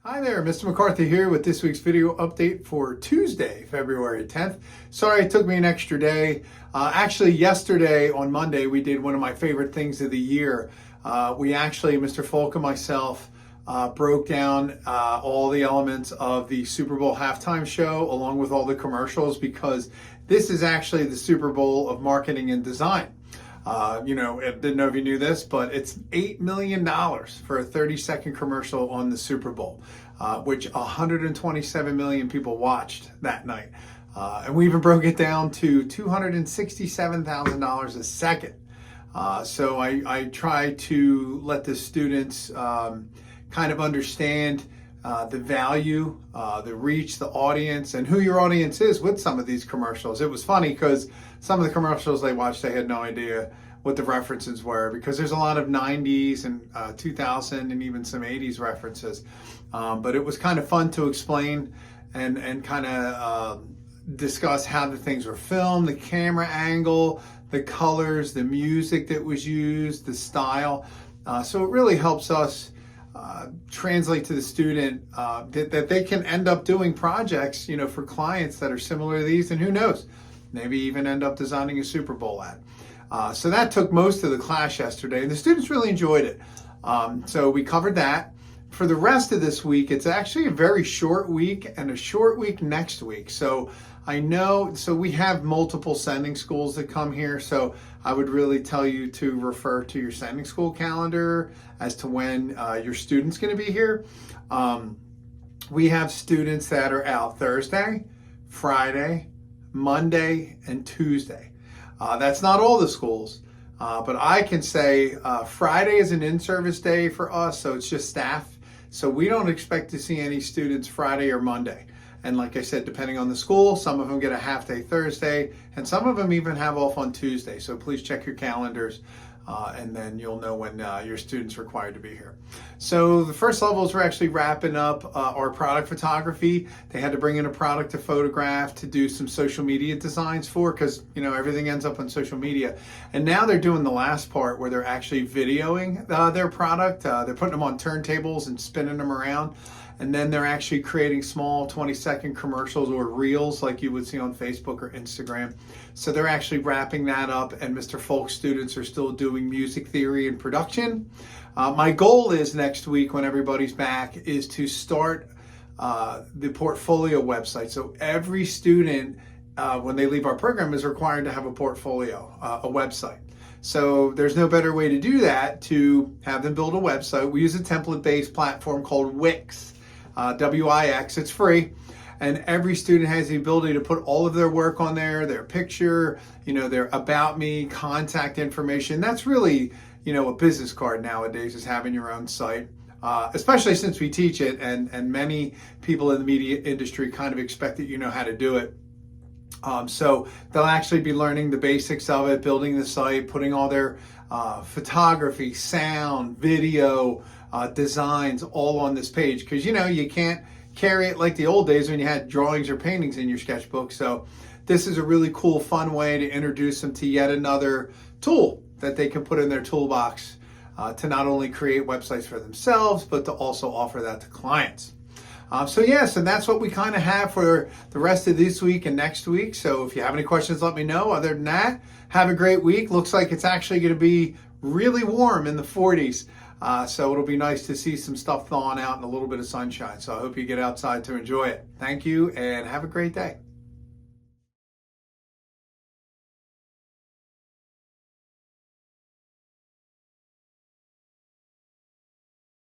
Hi there, Mr. McCarthy here with this week's video update for Tuesday, February 10th. Sorry it took me an extra day. Actually, yesterday on Monday, we did one of my favorite things of the year. Mr. Folk and myself, broke down all the elements of the Super Bowl halftime show along with all the commercials because this is actually the Super Bowl of marketing and design. I didn't know if you knew this, but it's $8 million for a 30-second commercial on the Super Bowl, which 127 million people watched that night. And we even broke it down to $267,000 a second. So I try to let the students kind of understand the value, the reach, the audience, and who your audience is with some of these commercials. It was funny because some of the commercials they watched, they had no idea what the references were because there's a lot of 90s and 2000 and even some 80s references. But it was kind of fun to explain and kind of discuss how the things were filmed, the camera angle, the colors, the music that was used, the style. So it really helps us translate to the student that they can end up doing projects, for clients that are similar to these, and who knows, maybe even end up designing a Super Bowl ad. So that took most of the class yesterday, and the students really enjoyed it. So we covered that. For the rest of this week, it's actually a very short week and a short week next week. So we have multiple sending schools that come here. So I would really tell you to refer to your sending school calendar as to when your student's going to be here. We have students that are out Thursday, Friday, Monday, and Tuesday. That's not all the schools, but I can say Friday is an in-service day for us, so it's just staff. So we don't expect to see any students Friday or Monday. And like I said, depending on the school, some of them get a half day Thursday, and some of them even have off on Tuesday. So please check your calendars, and then you'll know when your student's required to be here. So the first levels were actually wrapping up our product photography. They had to bring in a product to photograph to do some social media designs for, because everything ends up on social media. And now they're doing the last part where they're actually videoing their product. They're putting them on turntables and spinning them around. And then they're actually creating small 20-second commercials or reels like you would see on Facebook or Instagram. So they're actually wrapping that up, and Mr. Folk's students are still doing music theory and production. My goal is next week when everybody's back is to start the portfolio website. So every student, when they leave our program, is required to have a portfolio, a website. So there's no better way to do that to have them build a website. We use a template-based platform called Wix. Wix, it's free, and every student has the ability to put all of their work on there, their picture, their about me, contact information. That's really, a business card nowadays, is having your own site, especially since we teach it, and many people in the media industry kind of expect that you know how to do it. So they'll actually be learning the basics of it, building the site, putting all their photography, sound, video, designs all on this page, because you can't carry it like the old days when you had drawings or paintings in your sketchbook. So this is a really cool, fun way to introduce them to yet another tool that they can put in their toolbox to not only create websites for themselves, but to also offer that to clients. So that's what we kind of have for the rest of this week and next week. So if you have any questions, let me know. Other than that, have a great week. Looks like it's actually going to be really warm in the 40s. So it'll be nice to see some stuff thawing out and a little bit of sunshine. So I hope you get outside to enjoy it. Thank you and have a great day.